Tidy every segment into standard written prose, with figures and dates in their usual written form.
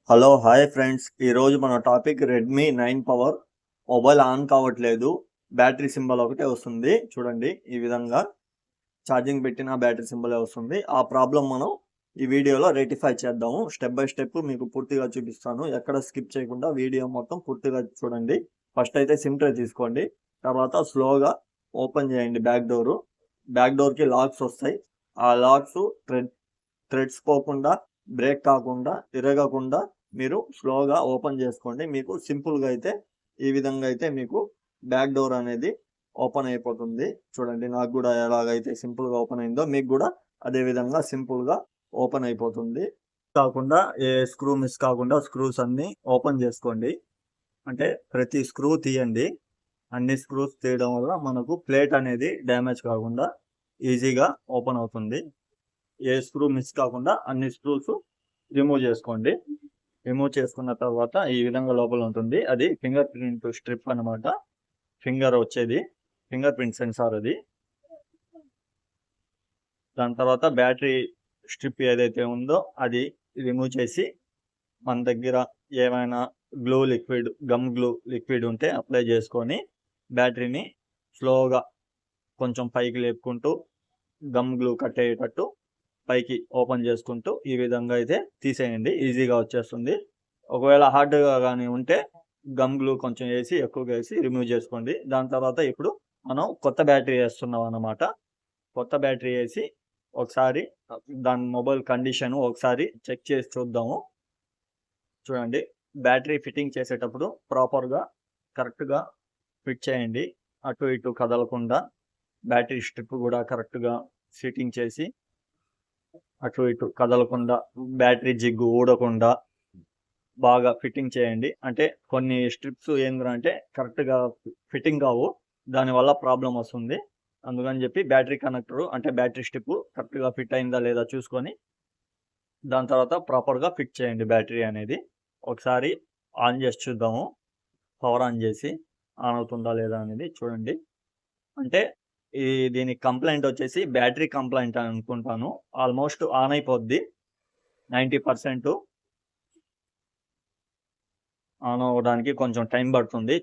Hello hi friends, ఈరోజు మన topic Redmi 9 power mobile on కావట్లేదు. బ్యాటరీ సింబల్ ఒకటే వస్తుంది. చూడండి, ఈ విధంగా ఛార్జింగ్ పెట్టిన బ్యాటరీ సింబలే వస్తుంది. ఆ ప్రాబ్లం మనం ఈ వీడియోలో రెక్టిఫై చేద్దాము. స్టెప్ బై స్టెప్ మీకు పూర్తిగా చూపిస్తాను. ఎక్కడ స్కిప్ చేయకుండా వీడియో మొత్తం పూర్తిగా చూడండి. ఫస్ట్ అయితే సిమ్ ట్రే తీసుకోండి. తర్వాత స్లోగా ఓపెన్ చేయండి బ్యాక్ డోర్కి లాక్స్ వస్తాయి. ఆ లాక్స్ థ్రెడ్స్ పోకుండా, బ్రేక్ కాకుండా, తిరగకుండా మీరు స్లోగా ఓపెన్ చేసుకోండి. మీకు సింపుల్గా అయితే ఈ విధంగా అయితే మీకు బ్యాక్ డోర్ అనేది ఓపెన్ అయిపోతుంది. చూడండి, నాకు కూడా ఎలాగైతే సింపుల్గా ఓపెన్ అయిందో మీకు కూడా అదే విధంగా సింపుల్గా ఓపెన్ అయిపోతుంది. కాకుండా ఏ స్క్రూ మిస్ కాకుండా స్క్రూస్ అన్ని ఓపెన్ చేసుకోండి. అంటే ప్రతి స్క్రూ తీయండి. అన్ని స్క్రూస్ తీయడం వల్ల మనకు ప్లేట్ అనేది డ్యామేజ్ కాకుండా ఈజీగా ఓపెన్ అవుతుంది. ఏ స్క్రూ మిస్ కాకుండా అన్ని స్క్రూస్ రిమూవ్ చేసుకోండి. రిమూవ్ చేసుకున్న తర్వాత ఈ విధంగా లోపల ఉంటుంది. అది ఫింగర్ ప్రింట్ స్ట్రిప్ అనమాట. ఫింగర్ ప్రింట్ సెన్సార్ అది. దాని తర్వాత బ్యాటరీ స్ట్రిప్ ఏదైతే ఉందో అది రిమూవ్ చేసి మన దగ్గర ఏమైనా గమ్ గ్లూ లిక్విడ్ ఉంటే అప్లై చేసుకొని బ్యాటరీని స్లోగా కొంచెం పైకి లేపుకుంటూ గమ్ గ్లూ కట్టేటట్టు పైకి ఓపెన్ చేసుకుంటూ ఈ విధంగా అయితే తీసేయండి. ఈజీగా వచ్చేస్తుంది. ఒకవేళ హార్డ్గా కానీ ఉంటే గమ్ గ్లూ కొంచెం ఎక్కువగా వేసి రిమూవ్ చేసుకోండి. దాని తర్వాత ఇప్పుడు మనం కొత్త బ్యాటరీ వేస్తున్నాం అన్నమాట. కొత్త బ్యాటరీ వేసి ఒకసారి దాని మొబైల్ కండిషన్ ఒకసారి చెక్ చేసి చూద్దాము. చూడండి, బ్యాటరీ ఫిట్టింగ్ చేసేటప్పుడు ప్రాపర్గా కరెక్ట్గా ఫిట్ చేయండి. అటు ఇటు కదలకుండా బ్యాటరీ స్ట్రిప్ కూడా కరెక్ట్గా ఫిట్టింగ్ చేసి అటు ఇటు కదలకుండా, బ్యాటరీ జిగ్గు ఊడకుండా బాగా ఫిట్టింగ్ చేయండి. అంటే కొన్ని స్ట్రిప్స్ ఏంటంటే కరెక్ట్గా ఫిట్టింగ్ కావు, దానివల్ల ప్రాబ్లం వస్తుంది. అందుకని చెప్పి బ్యాటరీ కనెక్టర్ అంటే బ్యాటరీ స్ట్రిప్ కరెక్ట్గా ఫిట్ అయిందా లేదా చూసుకొని దాని తర్వాత ప్రాపర్గా ఫిట్ చేయండి బ్యాటరీ అనేది. ఒకసారి ఆన్ చేసి చూద్దాము. పవర్ ఆన్ చేసి ఆన్ అవుతుందా లేదా అనేది చూడండి. అంటే దీనికి కంప్లైంట్ వచ్చేసి బ్యాటరీ కంప్లైంట్ అని అనుకుంటాను. ఆల్మోస్ట్ ఆన్ అయిపోద్ది. 90% ఆన్ అవ్వడానికి కొంచెం టైం పడుతుంది.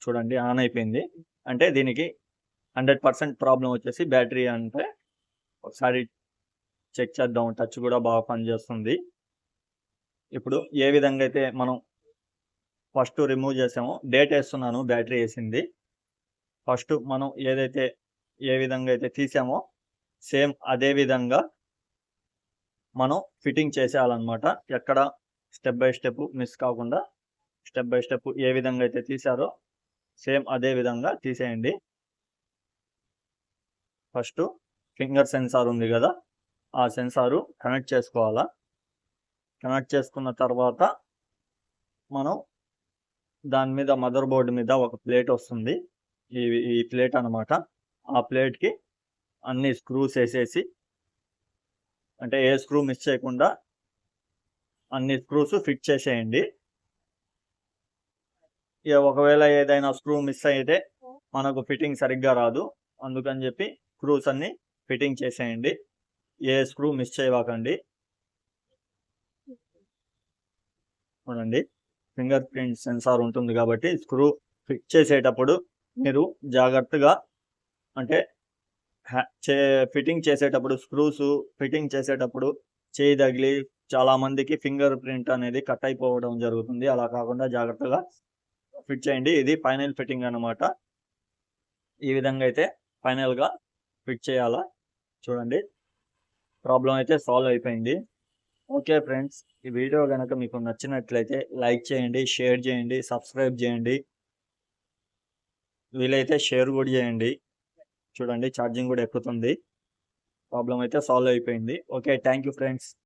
చూడండి, ఆన్ అయిపోయింది. అంటే దీనికి 100% ప్రాబ్లం వచ్చేసి బ్యాటరీ. అంటే ఒకసారి చెక్ చేద్దాం. టచ్ కూడా బాగా పనిచేస్తుంది. ఇప్పుడు ఏ విధంగా అయితే మనం ఫస్ట్ రిమూవ్ చేసామో డేట్ వేస్తున్నాను. బ్యాటరీ వేసింది. ఫస్ట్ మనం ఏ విధంగా అయితే తీసామో సేమ్ అదే విధంగా మనం ఫిట్టింగ్ చేసేయాలన్నమాట. ఎక్కడ స్టెప్ బై స్టెప్ మిస్ కాకుండా స్టెప్ బై స్టెప్ ఏ విధంగా అయితే తీసారో సేమ్ అదే విధంగా తీసేయండి. ఫస్ట్ ఫింగర్ సెన్సార్ ఉంది కదా, ఆ సెన్సారు కనెక్ట్ చేసుకోవాలా. కనెక్ట్ చేసుకున్న తర్వాత మనం దాని మీద మదర్ బోర్డు మీద ఒక ప్లేట్ వస్తుంది. ఈ ప్లేట్ అనమాట. ఆ ప్లేట్కి అన్ని స్క్రూస్ వేసేసి, అంటే ఏ స్క్రూ మిస్ చేయకుండా అన్ని స్క్రూస్ ఫిట్ చేసేయండి. ఒకవేళ ఏదైనా స్క్రూ మిస్ అయితే మనకు ఫిట్టింగ్ సరిగ్గా రాదు. అందుకని చెప్పి స్క్రూస్ అన్ని ఫిట్టింగ్ చేసేయండి. ఏ స్క్రూ మిస్ చేయకండి. చూడండి, ఫింగర్ ప్రింట్ సెన్సార్ ఉంటుంది కాబట్టి స్క్రూ ఫిట్ చేసేటప్పుడు మీరు జాగ్రత్తగా, అంటే ఫిట్టింగ్ చేసేటప్పుడు స్క్రూస్ ఫిట్టింగ్ చేసేటప్పుడు చేయి తగిలి చాలా మందికి ఫింగర్ ప్రింట్ అనేది కట్ అయిపోవడం జరుగుతుంది. అలా కాకుండా జాగ్రత్తగా ఫిట్ చేయండి. ఇది ఫైనల్ ఫిట్టింగ్ అన్నమాట. ఈ విధంగా అయితే ఫైనల్గా ఫిట్ చేయాలా. చూడండి, ప్రాబ్లం అయితే సాల్వ్ అయిపోయింది. ఓకే ఫ్రెండ్స్, ఈ వీడియో కనుక మీకు నచ్చినట్లయితే లైక్ చేయండి, షేర్ చేయండి, సబ్స్క్రైబ్ చేయండి, వీలైతే షేర్ కూడా చేయండి. చూడండి, ఛార్జింగ్ కూడా ఎక్కుతుంది. ప్రాబ్లం అయితే సాల్వ్ అయిపోయింది. Okay, thank you friends.